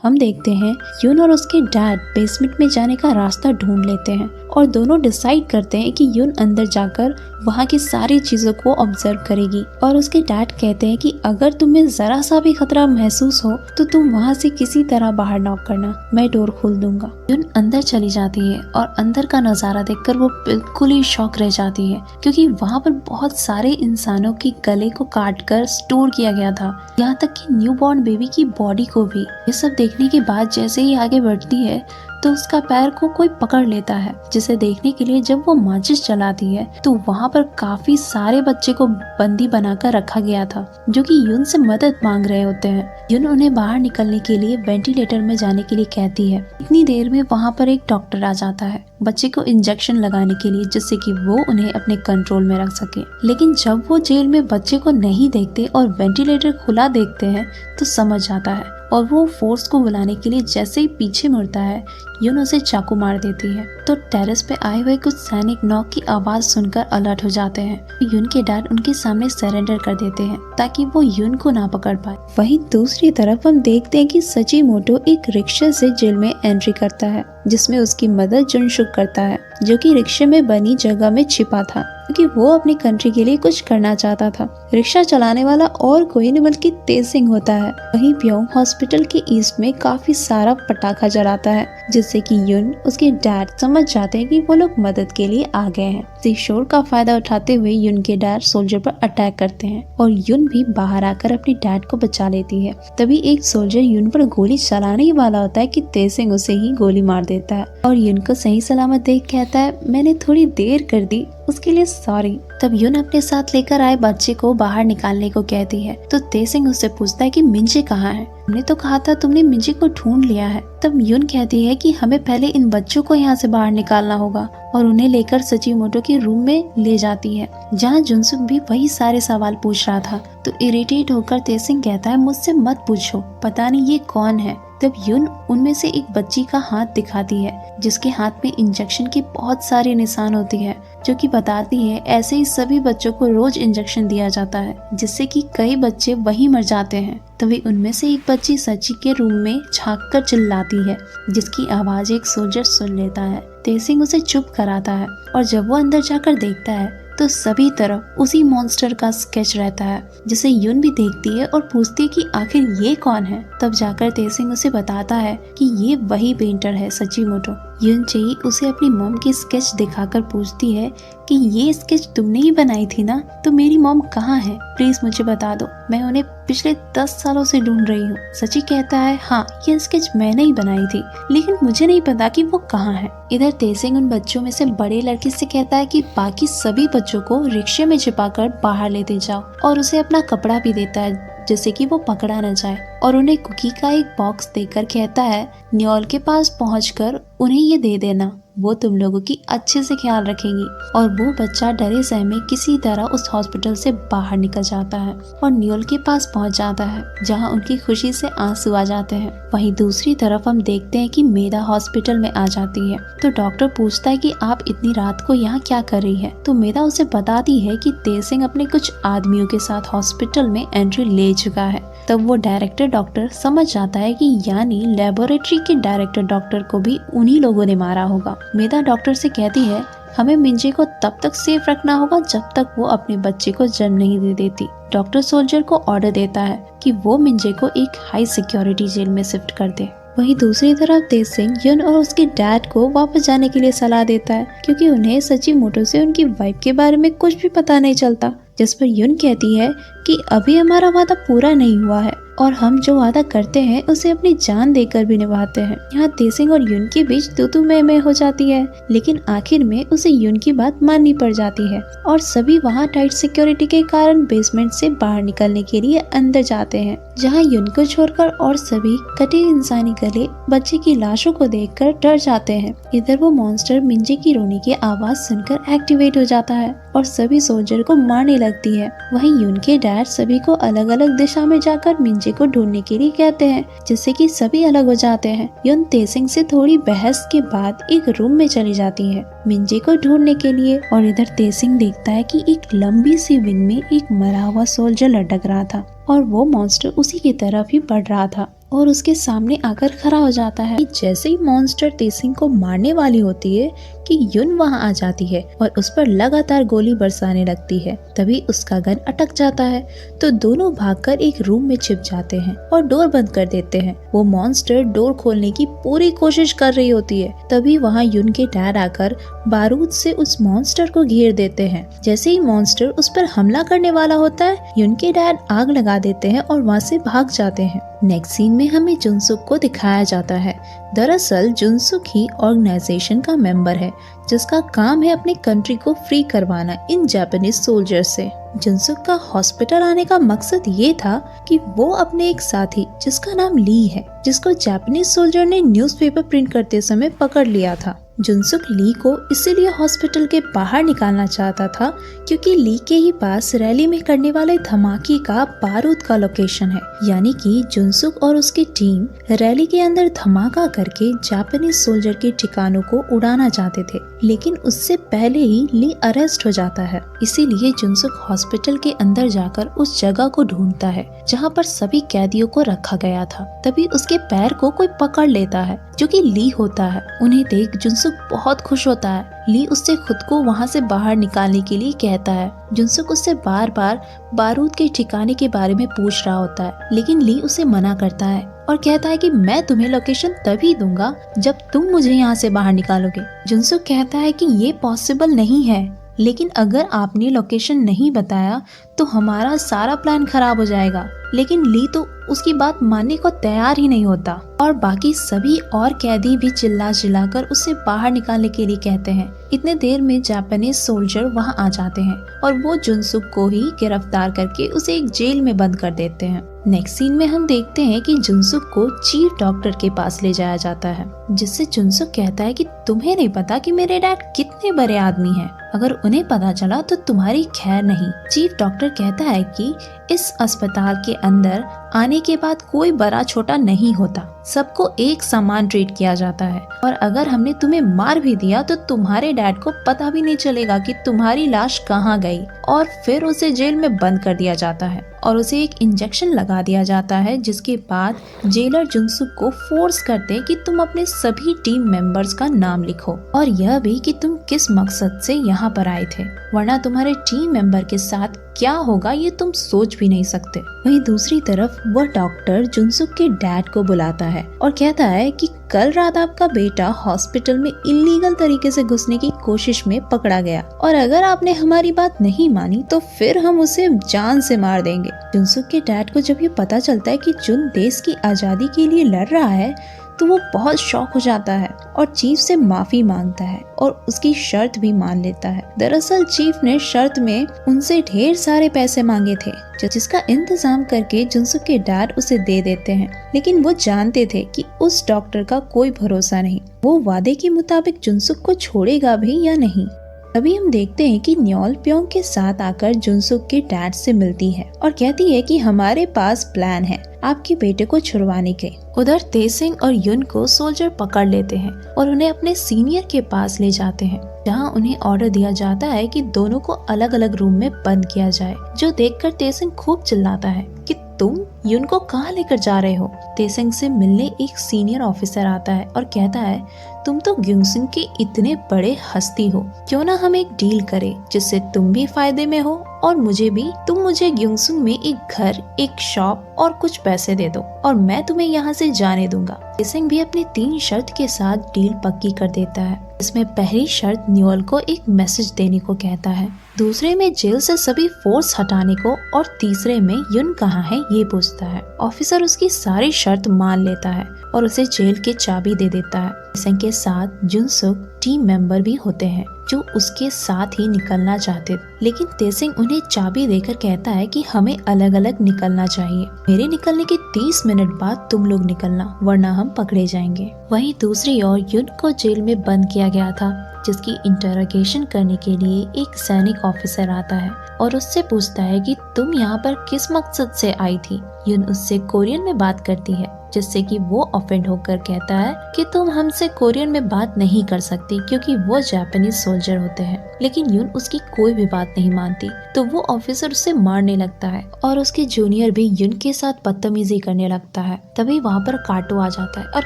हम देखते हैं यून और उसके डैड बेसमेंट में जाने का रास्ता ढूंढ लेते हैं और दोनों डिसाइड करते हैं कि यून अंदर जाकर वहाँ की सारी चीजों को ऑब्जर्व करेगी। और उसके डैड कहते हैं कि अगर तुम्हें जरा सा भी खतरा महसूस हो तो तुम वहाँ से किसी तरह बाहर नॉक करना, मैं डोर खोल दूंगा। यून अंदर चली जाती है और अंदर का नजारा देखकर वो बिल्कुल ही शॉक रह जाती है, क्योंकि वहाँ पर बहुत सारे इंसानों के गले को काट कर स्टोर किया गया था, यहाँ तक कि न्यूबॉर्न बेबी की बॉडी को भी। ये सब देखने के बाद जैसे ही आगे बढ़ती है तो उसका पैर को कोई पकड़ लेता है, जिसे देखने के लिए जब वो माचिस चलाती है तो वहाँ पर काफी सारे बच्चे को बंदी बनाकर रखा गया था, जो कि यून से मदद मांग रहे होते हैं। यून उन्हें बाहर निकलने के लिए वेंटिलेटर में जाने के लिए कहती है। इतनी देर में वहाँ पर एक डॉक्टर आ जाता है बच्चे को इंजेक्शन लगाने के लिए, जिससे कि वो उन्हें अपने कंट्रोल में रख सके। लेकिन जब वो जेल में बच्चे को नहीं देखते और वेंटिलेटर खुला देखते हैं तो समझ आता है और वो फोर्स को बुलाने के लिए जैसे ही पीछे मुड़ता है यून उसे चाकू मार देती है। तो टेरेस पे आए हुए कुछ सैनिक नॉक की आवाज सुनकर अलर्ट हो जाते हैं। यून के डैड उनके सामने सरेंडर कर देते हैं ताकि वो यून को ना पकड़ पाए। वहीं दूसरी तरफ हम देखते हैं कि सचिमोटो एक रिक्शा से जेल में एंट्री करता है, जिसमें उसकी मदद जुनशुक करता है, जो कि रिक्शे में बनी जगह में छिपा था, क्योंकि वो अपनी कंट्री के लिए कुछ करना चाहता था। रिक्शा चलाने वाला और कोई नहीं बल्कि तेसिंग होता है। वहीं प्योंग हॉस्पिटल के ईस्ट में काफी सारा पटाखा जलाता है, जिससे कि यून उसके डैड समझ जाते हैं कि वो लोग मदद के लिए आ गए हैं। इस शोर का फायदा उठाते हुए यून के डैड सोल्जर पर अटैक करते हैं और यून भी बाहर आकर अपने डैड को बचा लेती है। तभी एक सोल्जर यून पर गोली चलाने ही वाला होता है कि तेसिंग उसे ही गोली मार देता है और यून को सही सलामत देख कहता है, मैंने थोड़ी देर कर दी, उसके लिए सॉरी। तब यून अपने साथ लेकर आए बच्चे को बाहर निकालने को कहती है तो तेसिंग उससे पूछता है कि मिंजे कहाँ है? हमने तो कहा था तुमने मिंजे को ढूंढ लिया है। तब यून कहती है कि हमें पहले इन बच्चों को यहाँ से बाहर निकालना होगा और उन्हें लेकर सचिमोटो के रूम में ले जाती है, जहाँ जुनसुक भी वही सारे सवाल पूछ रहा था। तो इरिटेट होकर तेसिंग कहता है, मुझसे मत पूछो, पता नहीं ये कौन है। तब यून उनमें से एक बच्ची का हाथ दिखाती है, जिसके हाथ में इंजेक्शन के बहुत सारे निशान होते हैं, जो कि बताती है ऐसे ही सभी बच्चों को रोज इंजेक्शन दिया जाता है, जिससे कि कई बच्चे वहीं मर जाते हैं। तभी उनमें से एक बच्ची सची के रूम में झांक कर चिल्लाती है, जिसकी आवाज एक सोल्जर सुन लेता है। तेसिंग उसे चुप कराता है और जब वो अंदर जाकर देखता है तो सभी तरफ उसी मॉन्स्टर का स्केच रहता है, जिसे यून भी देखती है और पूछती है कि आखिर ये कौन है। तब जाकर तेसिंग उसे बताता है कि ये वही पेंटर है सचिमोटो। यून चेई उसे अपनी मॉम की स्केच दिखाकर पूछती है कि ये स्केच तुमने ही बनाई थी ना? तो मेरी मॉम कहाँ है? प्लीज मुझे बता दो, मैं उन्हें पिछले 10 सालों से ढूंढ रही हूँ। सची कहता है, हाँ ये स्केच मैंने ही बनाई थी, लेकिन मुझे नहीं पता कि वो कहाँ है। इधर तेसिंग उन बच्चों में से बड़े लड़के से कहता है कि बाकी सभी बच्चों को रिक्शे में छिपाकर बाहर लेते जाओ और उसे अपना कपड़ा भी देता है, जिससे कि वो पकड़ा न जाए, और उन्हें कुकी का एक बॉक्स देकर कहता है न्योल के पास पहुंचकर उन्हें ये दे देना, वो तुम लोगों की अच्छे से ख्याल रखेगी। और वो बच्चा डरे सहमे किसी तरह उस हॉस्पिटल से बाहर निकल जाता है और न्योल के पास पहुंच जाता है, जहां उनकी खुशी से आंसू आ जाते हैं। वहीं दूसरी तरफ हम देखते हैं कि मेदा हॉस्पिटल में आ जाती है। तो डॉक्टर पूछता है कि आप इतनी रात को यहाँ क्या कर रही है? तो मेदा उसे बताती है कि तेसिंग अपने कुछ आदमियों के साथ हॉस्पिटल में एंट्री ले चुका है। तब वो डायरेक्टर डॉक्टर समझ जाता है कि यानी लेबोरेटरी के डायरेक्टर डॉक्टर को भी उन्हीं लोगों ने मारा होगा। मेदा डॉक्टर से कहती है हमें मिंजे को तब तक सेफ रखना होगा जब तक वो अपने बच्चे को जन्म नहीं दे देती। डॉक्टर सोल्जर को ऑर्डर देता है कि वो मिंजे को एक हाई सिक्योरिटी जेल में शिफ्ट कर दे। वहीं दूसरी तरफ तेसिंग यून और उसके डैड को वापस जाने के लिए सलाह देता है, क्योंकि उन्हें सचिमोटो से उनकी वाइफ के बारे में कुछ भी पता नहीं चलता। जिस पर यून कहती है कि अभी हमारा वादा पूरा नहीं हुआ है और हम जो वादा करते हैं उसे अपनी जान देकर भी निभाते हैं। यहाँ तेसिंग और यून के बीच तू मैं हो जाती है, लेकिन आखिर में उसे यून की बात माननी पड़ जाती है और सभी वहाँ टाइट सिक्योरिटी के कारण बेसमेंट से बाहर निकलने के लिए अंदर जाते हैं, जहाँ यून को छोड़कर और सभी कटे इंसानी गले बच्चे की लाशों को देखकर डर जाते हैं। इधर वो मॉन्स्टर मिंजे की रोने की आवाज सुनकर एक्टिवेट हो जाता है और सभी सोल्जर को मारने लगती है। वहीं यून के डैड सभी को अलग अलग दिशा में जाकर मिंजे को ढूंढने के लिए कहते हैं, जिससे कि सभी अलग हो जाते हैं। यून तेसिंग से थोड़ी बहस के बाद एक रूम में चली जाती है मिंजे को ढूंढने के लिए, और इधर तेसिंग देखता है कि एक लंबी सी विंग में एक मरा हुआ सोल्जर लटक रहा था और वो मॉन्स्टर उसी की तरफ ही बढ़ रहा था। और उसके सामने आकर खड़ा हो जाता है। जैसे ही मॉन्स्टर तेसिंग को मारने वाली होती है कि युन वहां आ जाती है और उस पर लगातार गोली बरसाने लगती है। तभी उसका गन अटक जाता है तो दोनों भागकर एक रूम में छिप जाते हैं और डोर बंद कर देते हैं। वो मॉन्स्टर डोर खोलने की पूरी कोशिश कर रही होती है। तभी वहां युन के डैड आकर बारूद से उस मॉन्स्टर को घेर देते हैं। जैसे ही मॉन्स्टर उस पर हमला करने वाला होता है, युन के डैड आग लगा देते हैं और वहाँ से भाग जाते हैं। नेक्स्ट सीन में हमें जुनसुक को दिखाया जाता है। दरअसल जुनसुक ही ऑर्गेनाइजेशन का मेंबर है जिसका काम है अपनी कंट्री को फ्री करवाना इन जापानीज सोल्जर से। जुनसुक का हॉस्पिटल आने का मकसद ये था कि वो अपने एक साथी जिसका नाम ली है, जिसको जापानीज सोल्जर ने न्यूज़पेपर प्रिंट करते समय पकड़ लिया था। जुनसुक ली को इसीलिए हॉस्पिटल के बाहर निकालना चाहता था क्योंकि ली के ही पास रैली में करने वाले धमाके का बारूद का लोकेशन है। यानी कि जुनसुक और उसकी टीम रैली के अंदर धमाका करके जापानीज सोल्जर के ठिकानों को उड़ाना चाहते थे, लेकिन उससे पहले ही ली अरेस्ट हो जाता है। इसीलिए जुनसुक हॉस्पिटल के अंदर जाकर उस जगह को ढूंढता है जहाँ पर सभी कैदियों को रखा गया था। तभी उसके पैर को कोई पकड़ लेता है जो कि ली होता है। उन्हें देख जुनसुक बहुत खुश होता है। ली उससे खुद को वहाँ से बाहर निकालने के लिए कहता है। जुनसुक उससे बार बार बारूद के ठिकाने के बारे में पूछ रहा होता है, लेकिन ली उसे मना करता है और कहता है कि मैं तुम्हें लोकेशन तभी दूंगा जब तुम मुझे यहाँ से बाहर निकालोगे। जुनसुक कहता है कि ये पॉसिबल नहीं है, लेकिन अगर आपने लोकेशन नहीं बताया तो हमारा सारा प्लान खराब हो जाएगा। लेकिन ली तो उसकी बात मानने को तैयार ही नहीं होता और बाकी सभी और कैदी भी चिल्ला चिल्लाकर उसे बाहर निकालने के लिए कहते हैं। इतने देर में जापानीज सोल्जर वहां आ जाते हैं और वो जुनसुक को ही गिरफ्तार करके उसे एक जेल में बंद कर देते हैं। नेक्स्ट सीन में हम देखते हैं कि जुनसुक को चीफ डॉक्टर के पास ले जाया जाता है, जिससे जुनसुक कहता है कि तुम्हें नहीं पता कि मेरे डैड कितने बड़े आदमी हैं। अगर उन्हें पता चला तो तुम्हारी खैर नहीं। चीफ डॉक्टर कहता है कि इस अस्पताल के अंदर आने के बाद कोई बड़ा छोटा नहीं होता, सबको एक समान ट्रीट किया जाता है और अगर हमने तुम्हें मार भी दिया तो तुम्हारे डैड को पता भी नहीं चलेगा कि तुम्हारी लाश कहाँ गई। और फिर उसे जेल में बंद कर दिया जाता है और उसे एक इंजेक्शन लगा दिया जाता है, जिसके बाद जेलर जुनसुक को फोर्स करते हैं कि तुम अपने सभी टीम मेंबर्स का नाम लिखो और यह भी कि तुम किस मकसद से यहाँ पर आए थे, वरना तुम्हारे टीम मेंबर के साथ क्या होगा ये तुम सोच भी नहीं सकते। वहीं दूसरी तरफ वह डॉक्टर जुनसुक के डैड को बुलाता है और कहता है कि कल रात आपका बेटा हॉस्पिटल में इलीगल तरीके से घुसने की कोशिश में पकड़ा गया और अगर आपने हमारी बात नहीं मानी तो फिर हम उसे जान से मार देंगे। जुनसुक के डैड को जब ये पता चलता है कि जुन देश की आजादी के लिए लड़ रहा है तो वो बहुत शॉक हो जाता है और चीफ से माफी मांगता है और उसकी शर्त भी मान लेता है। दरअसल चीफ ने शर्त में उनसे ढेर सारे पैसे मांगे थे जिसका इंतजाम करके जुनसुक के डैड उसे दे देते हैं, लेकिन वो जानते थे कि उस डॉक्टर का कोई भरोसा नहीं, वो वादे के मुताबिक जुनसुक को छोड़ेगा भी या नहीं। तभी हम देखते हैं कि न्योल प्योंग के साथ आकर जुनसुक के डैड से मिलती है और कहती है कि हमारे पास प्लान है आपके बेटे को छुड़वाने के। उधर तेसिंग और युन को सोल्जर पकड़ लेते हैं और उन्हें अपने सीनियर के पास ले जाते हैं, जहां उन्हें ऑर्डर दिया जाता है कि दोनों को अलग अलग रूम में बंद किया जाए। जो देखकर तेसिंग खूब चिल्लाता है कि तुम युन को कहाँ लेकर जा रहे हो। तेसिंग से मिलने एक सीनियर ऑफिसर आता है और कहता है तुम तो ग्युंगसिंग के इतने बड़े हस्ती हो, क्यों ना हम एक डील करें जिससे तुम भी फायदे में हो और मुझे भी। तुम मुझे ग्युंगसिंग में एक घर, एक शॉप और कुछ पैसे दे दो और मैं तुम्हें यहाँ से जाने दूंगा। तेसिंग भी अपनी 3 शर्त के साथ डील पक्की कर देता है। इसमें पहली शर्त न्योल को एक मैसेज देने को कहता है, दूसरे में जेल से सभी फोर्स हटाने को और तीसरे में युन कहाँ है ये पूछता है। ऑफिसर उसकी सारी शर्त मान लेता है और उसे जेल की चाबी दे देता है। तेसिंग के साथ जुनसुक टीम मेंबर भी होते हैं जो उसके साथ ही निकलना चाहते, लेकिन तेसिंग उन्हें चाबी देकर कहता है कि हमें अलग अलग निकलना चाहिए। मेरे निकलने के 30 मिनट बाद तुम लोग निकलना, वरना हम पकड़े जाएंगे। वहीं दूसरी ओर युन को जेल में बंद किया गया था, जिसकी इंटरोगेशन करने के लिए एक सैनिक ऑफिसर आता है और उससे पूछता है कि तुम यहाँ पर किस मकसद से आई थी। युन उससे कोरियन में बात करती है, जिससे कि वो ऑफेंड होकर कहता है कि तुम हमसे कोरियन में बात नहीं कर सकती क्योंकि वो जापानीज सोल्जर होते हैं। लेकिन यून उसकी कोई भी बात नहीं मानती, तो वो ऑफिसर उसे मारने लगता है और उसके जूनियर भी यून के साथ बदतमीजी करने लगता है। तभी वहाँ पर काटो आ जाता है और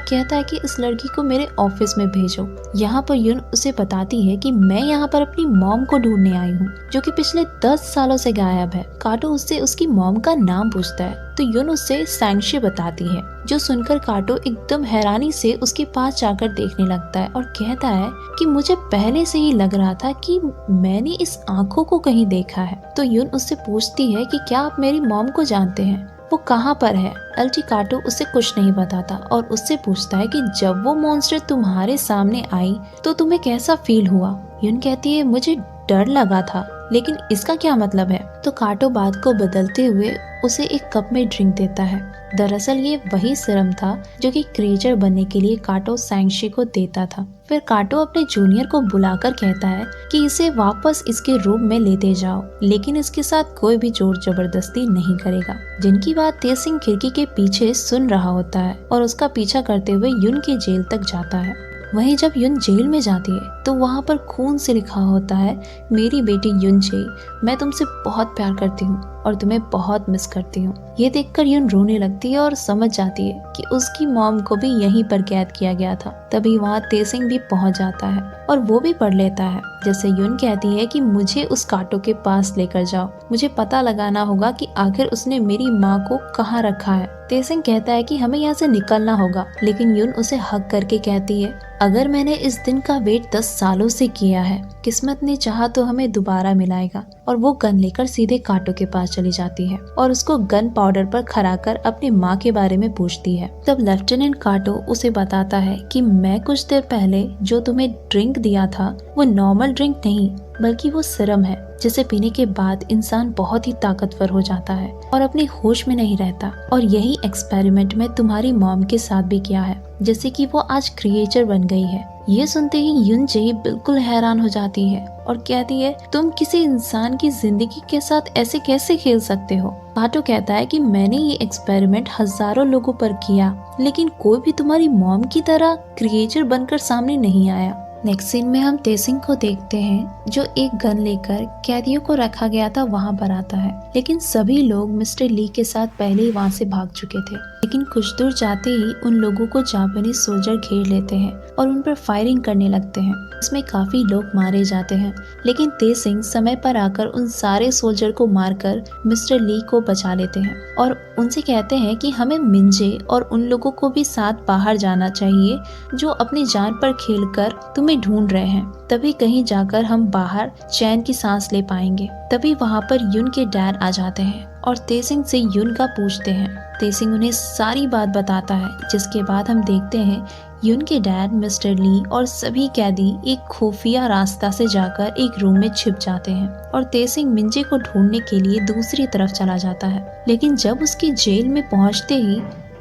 कहता है कि इस लड़की को मेरे ऑफिस में भेजो। यहाँ पर यून उसे बताती है कि मैं यहाँ पर अपनी मॉम को ढूंढने आई हूँ, जो कि पिछले 10 सालों से गायब है। काटो उससे उसकी मॉम का नाम पूछता है, तो यून उससे सैंगशे बताती है, जो सुनकर काटो एकदम हैरानी से उसके पास जाकर देखने लगता है और कहता है कि मुझे पहले से ही लग रहा था कि मैंने इस आंखों को कहीं देखा है। तो यून उससे पूछती है कि क्या आप मेरी मॉम को जानते हैं, वो कहाँ पर है। अल्टी काटो उसे कुछ नहीं बताता और उससे पूछता है कि जब वो मॉन्स्टर तुम्हारे सामने आई तो तुम्हें कैसा फील हुआ। यून कहती है मुझे डर लगा था, लेकिन इसका क्या मतलब है। तो काटो बात को बदलते हुए उसे एक कप में ड्रिंक देता है। दरअसल ये वही सीरम था जो कि क्रिएचर बनने के लिए काटो सैंगशे को देता था। फिर काटो अपने जूनियर को बुलाकर कहता है कि इसे वापस इसके रूम में लेते जाओ, लेकिन इसके साथ कोई भी जोर जबरदस्ती नहीं करेगा। जिनकी बात तेसिंग खिड़की के पीछे सुन रहा होता है और उसका पीछा करते हुए यून के जेल तक जाता है। वहीं जब यून जेल में जाती है तो वहाँ पर खून से लिखा होता है, मेरी बेटी यूनजे, मैं तुमसे बहुत प्यार करती हूँ और तुम्हें बहुत मिस करती हूँ। ये देखकर यून रोने लगती है और समझ जाती है कि उसकी मॉम को भी यहीं पर कैद किया गया था। तभी वहाँ तेसिंग भी पहुँच जाता है और वो भी पढ़ लेता है। जैसे यून कहती है कि मुझे उस काटो के पास लेकर जाओ, मुझे पता लगाना होगा कि आखिर उसने मेरी माँ को कहाँ रखा है। तेसिंग कहता है कि हमें यहाँ से निकलना होगा, लेकिन यून उसे हक करके कहती है, अगर मैंने इस दिन का वेट 10 सालों से किया है, किस्मत ने चाहा तो हमें दोबारा मिलाएगा। और वो गन लेकर सीधे काटो के पास चली जाती है और उसको गन पाउडर पर खड़ा कर अपनी माँ के बारे में पूछती है। तब लेफ्टिनेंट काटो उसे बताता है कि मैं कुछ देर पहले जो तुम्हें ड्रिंक दिया था वो नॉर्मल ड्रिंक नहीं, बल्कि वो सीरम है, जिसे पीने के बाद इंसान बहुत ही ताकतवर हो जाता है और अपने होश में नहीं रहता। और यही एक्सपेरिमेंट मैं तुम्हारी मॉम के साथ भी किया है, जैसे कि वो आज क्रिएचर बन गई है। ये सुनते ही यूनजे बिल्कुल हैरान हो जाती है और कहती है, तुम किसी इंसान की जिंदगी के साथ ऐसे कैसे खेल सकते हो। काटो कहता है कि मैंने ये एक्सपेरिमेंट हजारों लोगों पर किया, लेकिन कोई भी तुम्हारी मॉम की तरह क्रिएचर बनकर सामने नहीं आया। नेक्स्ट सीन में हम तेसिंग को देखते हैं, जो एक गन लेकर कैदियों को रखा गया था वहाँ पर आता है, लेकिन सभी लोग मिस्टर ली के साथ पहले ही वहाँ से भाग चुके थे। लेकिन कुछ दूर जाते ही उन लोगों को जापानीज सोल्जर घेर लेते हैं और उन पर फायरिंग करने लगते हैं। इसमें काफी लोग मारे जाते हैं, लेकिन तेसिंग समय पर आकर उन सारे सोल्जर को मारकर मिस्टर ली को बचा लेते हैं और उनसे कहते हैं कि हमें मिंजे और उन लोगों को भी साथ बाहर जाना चाहिए जो अपनी जान पर खेलकर तुम्हें ढूंढ रहे हैं। तभी कहीं जाकर हम बाहर चैन की सांस ले पाएंगे। तभी वहाँ पर यून के डैड आ जाते हैं और तेसिंग से यून का पूछते हैं। तेसिंग उन्हें सारी बात बताता है, जिसके बाद हम देखते हैं यून के डैड, मिस्टर ली और सभी कैदी एक खुफिया रास्ता से जाकर एक रूम में छिप जाते हैं और तेसिंग मिंजे को ढूंढने के लिए दूसरी तरफ चला जाता है। लेकिन जब उसकी जेल में पहुंचते ही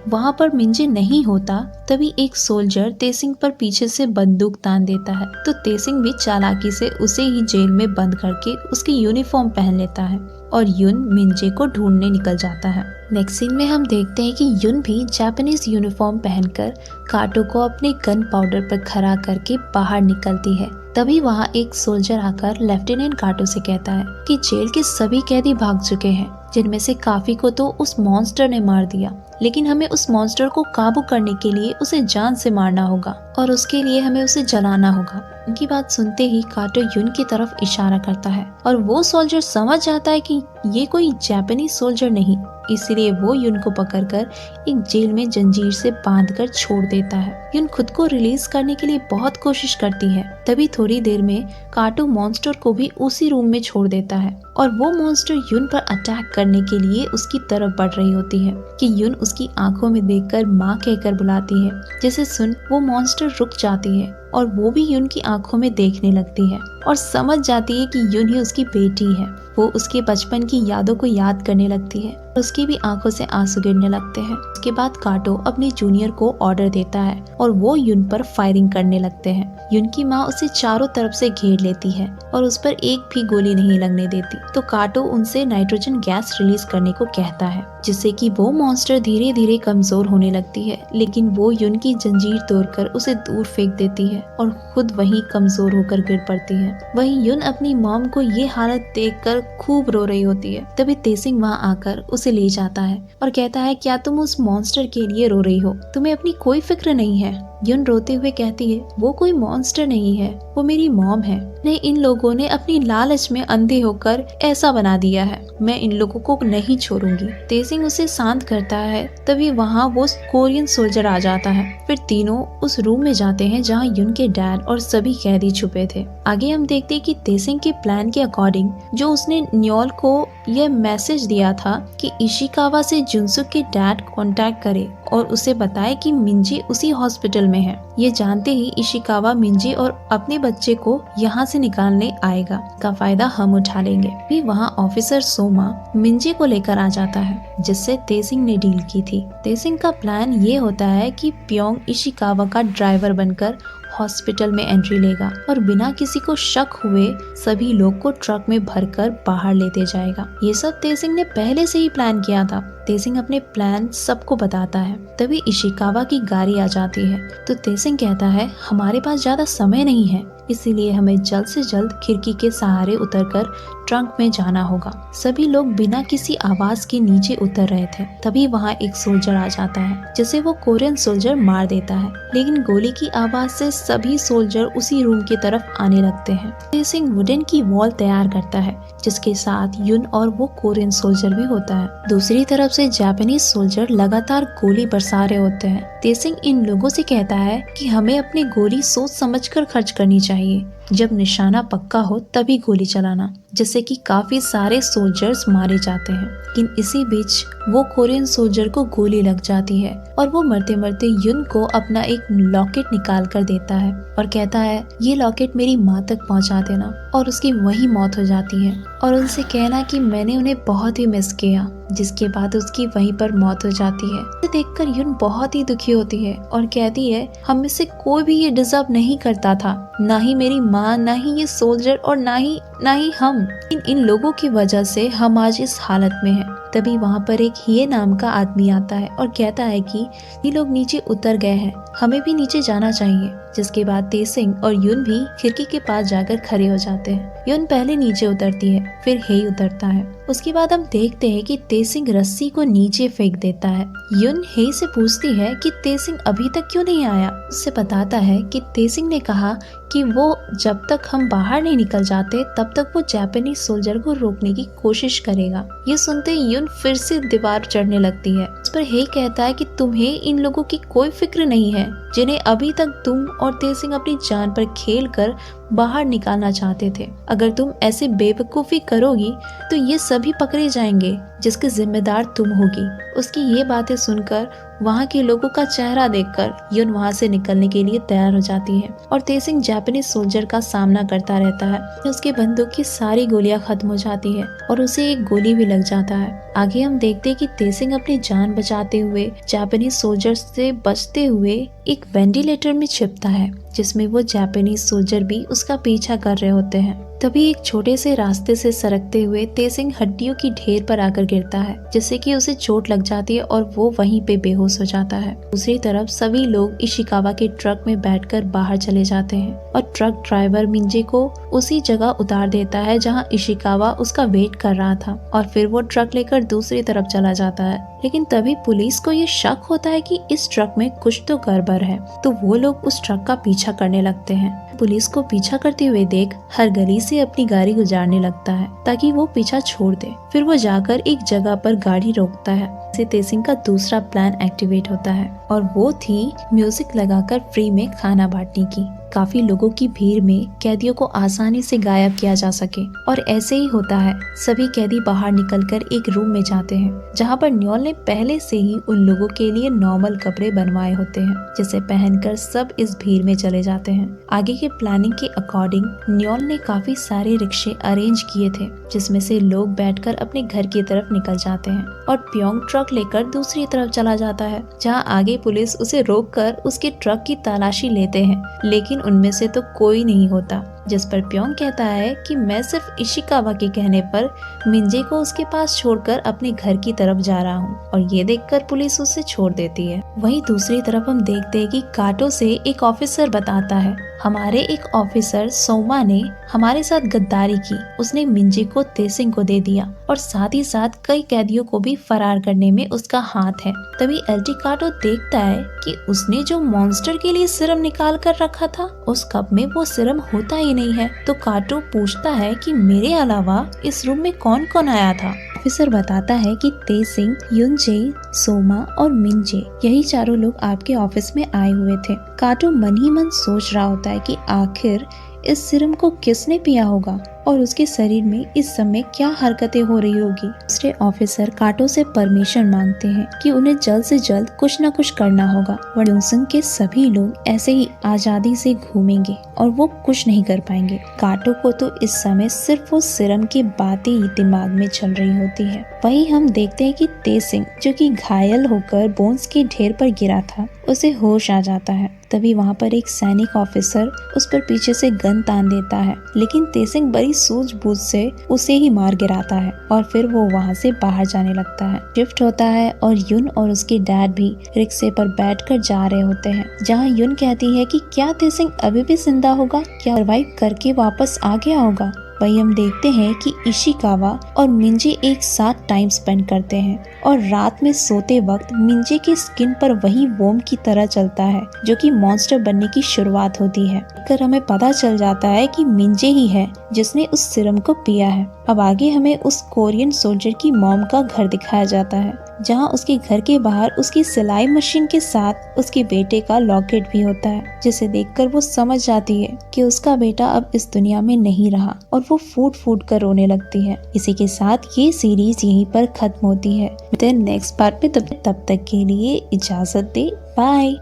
वहाँ पर मिंजे नहीं होता, तभी एक सोल्जर तेसिंग पर पीछे से बंदूक तान देता है। तो तेसिंग भी चालाकी से उसे ही जेल में बंद करके उसकी यूनिफॉर्म पहन लेता है और यून मिंजे को ढूंढने निकल जाता है। नेक्स्ट सीन में हम देखते हैं कि यून भी जापानीज यूनिफॉर्म पहनकर काटो को अपने गन पाउडर पर खड़ा करके बाहर निकलती है। तभी वहाँ एक सोल्जर आकर लेफ्टिनेंट काटो से कहता है कि जेल के सभी कैदी भाग चुके हैं, जिनमें से काफी को तो उस मॉन्स्टर ने मार दिया, लेकिन हमें उस मॉन्स्टर को काबू करने के लिए उसे जान से मारना होगा और उसके लिए हमें उसे जलाना होगा। उनकी बात सुनते ही काटो यून की तरफ इशारा करता है और वो सोल्जर समझ जाता है कि ये कोई जापानीज सोल्जर नहीं, इसलिए वो यून को पकड़कर एक जेल में जंजीर से बांधकर छोड़ देता है। यून खुद को रिलीज करने के लिए बहुत कोशिश करती है। तभी थोड़ी देर में काटो मॉन्स्टर को भी उसी रूम में छोड़ देता है और वो मॉन्स्टर यून पर अटैक करने के लिए उसकी तरफ बढ़ रही होती है कि यून उसकी आंखों में देखकर माँ कहकर बुलाती है, जिसे सुन वो मॉन्स्टर रुक जाती है और वो भी यून की आंखों में देखने लगती है और समझ जाती है कि यून ही उसकी बेटी है। वो उसके बचपन की यादों को याद करने लगती है, उसकी भी आंखों से आंसू गिरने लगते हैं। उसके बाद काटो अपने जूनियर को ऑर्डर देता है और वो यून पर फायरिंग करने लगते हैं। यून की माँ उसे चारों तरफ से घेर लेती है और उस पर एक भी गोली नहीं लगने देती, तो काटो उनसे नाइट्रोजन गैस रिलीज करने को कहता है। जिससे कि वो मॉन्स्टर धीरे धीरे कमजोर होने लगती है, लेकिन वो युन की जंजीर तोड़कर उसे दूर फेंक देती है और खुद वहीं कमजोर होकर गिर पड़ती है। वहीं युन अपनी मॉम को ये हालत देखकर खूब रो रही होती है। तभी तेसिंग वहाँ आकर उसे ले जाता है और कहता है, क्या तुम उस मॉन्स्टर के लिए रो रही हो? तुम्हें अपनी कोई फिक्र नहीं है? युन रोते हुए कहती है, वो कोई मॉन्स्टर नहीं है, वो मेरी मॉम है। नहीं, इन लोगों ने अपनी लालच में अंधे होकर ऐसा बना दिया है। मैं इन लोगों को नहीं छोड़ूंगी। तेसिंग उसे शांत करता है। तभी वहाँ वो कोरियन सोल्जर आ जाता है। फिर तीनों उस रूम में जाते हैं जहाँ युन के डैड और सभी कैदी छुपे थे। आगे हम देखते हैं कि तेसिंग के प्लान के अकॉर्डिंग जो उसने न्योल को यह मैसेज दिया था कि इशिकावा से जुनसुक के डैड कांटेक्ट करे और उसे बताए कि मिंजी उसी हॉस्पिटल में है। ये जानते ही इशिकावा मिंजी और अपने बच्चे को यहाँ से निकालने आएगा, का फायदा हम उठा लेंगे। फिर वहाँ ऑफिसर सोमा मिंजी को लेकर आ जाता है, जिससे तेसिंग ने डील की थी। तेसिंग का प्लान ये होता है कि प्योंग इशिकावा का ड्राइवर बनकर हॉस्पिटल में एंट्री लेगा और बिना किसी को शक हुए सभी लोग को ट्रक में भरकर बाहर लेते जाएगा। ये सब तेसिंग ने पहले से ही प्लान किया था। तेसिंग अपने प्लान सबको बताता है। तभी इशिकावा की गाड़ी आ जाती है तो तेसिंग कहता है, हमारे पास ज्यादा समय नहीं है, इसीलिए हमें जल्द से जल्द खिड़की के सहारे उतरकर ट्रंक में जाना होगा। सभी लोग बिना किसी आवाज के नीचे उतर रहे थे। तभी वहाँ एक सोल्जर आ जाता है, जिसे वो कोरियन सोल्जर मार देता है, लेकिन गोली की आवाज से सभी सोल्जर उसी रूम की तरफ आने लगते हैं। तेसिंग वुडन की वॉल तैयार करता है, जिसके साथ युन और वो कोरियन सोल्जर भी होता है। दूसरी तरफ से जापानीज सोल्जर लगातार गोली बरसा रहे होते हैं। तेसिंग इन लोगों से कहता है कि हमें अपनी गोली सोच समझकर खर्च करनी चाहिए। जब निशाना पक्का हो तभी गोली चलाना, जिससे कि काफी सारे सोल्जर्स मारे जाते हैं। लेकिन इसी बीच वो कोरियन सोल्जर को गोली लग जाती है और वो मरते मरते युन को अपना एक लॉकेट निकाल कर देता है और कहता है, ये लॉकेट मेरी माँ तक पहुँचा देना। और उसकी वही मौत हो जाती है और उनसे कहना कि मैंने उन्हें बहुत ही मिस किया, जिसके बाद उसकी वहीं पर मौत हो जाती है। इसे देखकर युन बहुत ही दुखी होती है और कहती है, हम में से कोई भी ये डिजर्व नहीं करता था, ना ही मेरी माँ, ना ही ये सोल्जर और ना ही हम। इन लोगों की वजह से हम आज इस हालत में हैं। तभी वहाँ पर एक हिये नाम का आदमी आता है और कहता है कि ये लोग नीचे उतर गए हैं, हमें भी नीचे जाना चाहिए। जिसके बाद तेसिंग और युन भी खिड़की के पास जाकर खड़े हो जाते हैं। युन पहले नीचे उतरती है, फिर हेई उतरता है। उसके बाद हम देखते हैं कि तेसिंग रस्सी को नीचे फेंक देता है। युन हेई से पूछती है कि तेसिंग अभी तक क्यों नहीं आया। उससे बताता है कि तेसिंग ने कहा कि वो जब तक हम बाहर नहीं निकल जाते तब तक वो जापानीज सोल्जर को रोकने की कोशिश करेगा। ये सुनते ही युन फिर से दीवार चढ़ने लगती है। उस पर हेई कहता है कि तुम्हें इन लोगों की कोई फिक्र नहीं है, जिन्हें अभी तक तुम और तेसिंग अपनी जान पर खेल कर बाहर निकालना चाहते थे। अगर तुम ऐसे बेवकूफी करोगी तो ये सभी पकड़े जाएंगे, जिसके जिम्मेदार तुम होगी। उसकी ये बातें सुनकर वहाँ के लोगों का चेहरा देखकर युन वहाँ से निकलने के लिए तैयार हो जाती है और तेसिंग जापानीज सोल्जर का सामना करता रहता है। उसके बंदूक की सारी गोलियां खत्म हो जाती है और उसे एक गोली भी लग जाता है। आगे हम देखते हैं कि तेसिंग अपनी जान बचाते हुए जापानीज सोल्जर से बचते हुए एक वेंटिलेटर में छिपता है, जिसमें वो जापानीज सोल्जर भी उसका पीछा कर रहे होते हैं। तभी एक छोटे से रास्ते से सरकते हुए तेसिंग हड्डियों की ढेर पर आकर गिरता है, जिससे कि उसे चोट लग जाती है और वो वहीं पे बेहोश हो जाता है। दूसरी तरफ सभी लोग इशिकावा के ट्रक में बैठकर बाहर चले जाते हैं और ट्रक ड्राइवर मिंजे को उसी जगह उतार देता है जहां इशिकावा उसका वेट कर रहा था और फिर वो ट्रक लेकर दूसरी तरफ चला जाता है। लेकिन तभी पुलिस को ये शक होता है कि इस ट्रक में कुछ तो गड़बड़ है, तो वो लोग उस ट्रक का पीछा करने लगते हैं। पुलिस को पीछा करते हुए देख हर गली से अपनी गाड़ी गुजारने लगता है ताकि वो पीछा छोड़ दे। फिर वो जाकर एक जगह पर गाड़ी रोकता है। इससे तेसिंग का दूसरा प्लान एक्टिवेट होता है और वो थी म्यूजिक लगाकर फ्री में खाना बांटने की। काफी लोगों की भीड़ में कैदियों को आसानी से गायब किया जा सके। और ऐसे ही होता है। सभी कैदी बाहर निकलकर एक रूम में जाते हैं जहां पर न्योल ने पहले से ही उन लोगों के लिए नॉर्मल कपड़े बनवाए होते हैं, जिसे पहनकर सब इस भीड़ में चले जाते हैं। आगे के प्लानिंग के अकॉर्डिंग न्योल ने काफी सारे रिक्शे अरेंज किए थे, जिसमें से लोग बैठकर अपने घर की तरफ निकल जाते हैं और प्योंग ट्रक लेकर दूसरी तरफ चला जाता है, जहाँ आगे पुलिस उसे रोककर उसके ट्रक की तलाशी लेते हैं, लेकिन उनमें से तो कोई नहीं होता। जिस पर प्योंग कहता है कि मैं सिर्फ इशिकावा के कहने पर मिंजे को उसके पास छोड़कर अपने घर की तरफ जा रहा हूँ, और ये देखकर पुलिस उसे छोड़ देती है। वहीं दूसरी तरफ हम देखते हैं कि काटो से एक ऑफिसर बताता है, हमारे एक ऑफिसर सोमा ने हमारे साथ गद्दारी की, उसने मिंजे को तेसिंग को दे दिया और साथ ही साथ कई कैदियों को भी फरार करने में उसका हाथ है। तभी एलटी काटो देखता है कि उसने जो मॉन्स्टर के लिए सिरम निकाल कर रखा था उस कप में वो सिरम होता ही नहीं है। तो काटो पूछता है कि मेरे अलावा इस रूम में कौन कौन आया था। ऑफिसर बताता है कि तेसिंग, युनजे, सोमा और मिंजे यही चारों लोग आपके ऑफिस में आए हुए थे। काटो मन ही मन सोच रहा होता है कि आखिर इस सिरम को किसने पिया होगा और उसके शरीर में इस समय क्या हरकतें हो रही होगी। दूसरे ऑफिसर काटो से परमिशन मांगते हैं कि उन्हें जल्द से जल्द कुछ न कुछ करना होगा, वरना के सभी लोग ऐसे ही आजादी से घूमेंगे और वो कुछ नहीं कर पाएंगे। काटो को तो इस समय सिर्फ वो सिरम की बातें ही दिमाग में चल रही होती है। वहीं हम देखते हैं कि तेसिंग, जो कि घायल होकर बोन्स के ढेर पर गिरा था, उसे होश आ जाता है। तभी वहाँ पर एक सैनिक ऑफिसर उस पर पीछे से गन तान देता है, लेकिन तेसिंग बड़ी सूझबूझ से उसे ही मार गिराता है और फिर वो वहाँ से बाहर जाने लगता है। शिफ्ट होता है और युन और उसके डैड भी रिक्शे पर बैठकर जा रहे होते हैं, जहाँ युन कहती है कि क्या तेसिंग अभी भी जिंदा होगा, क्या सर्वाइव करके वापस आ गया होगा। वही हम देखते हैं कि इशिकावा और मिंजे एक साथ टाइम स्पेंड करते हैं और रात में सोते वक्त मिंजे की स्किन पर वही वोम की तरह चलता है जो कि मॉन्स्टर बनने की शुरुआत होती है। कर हमें पता चल जाता है कि मिंजे ही है जिसने उस सिरम को पिया है। अब आगे हमें उस कोरियन सोल्जर की मॉम का घर दिखाया जाता है, जहां उसके घर के बाहर उसकी सिलाई मशीन के साथ उसके बेटे का लॉकेट भी होता है, जिसे देखकर वो समझ जाती है कि उसका बेटा अब इस दुनिया में नहीं रहा और वो फूट फूट कर रोने लगती है। इसी के साथ ये सीरीज यहीं पर खत्म होती है। नेक्स्ट पार्ट में तब तक के लिए इजाजत दे, बाय।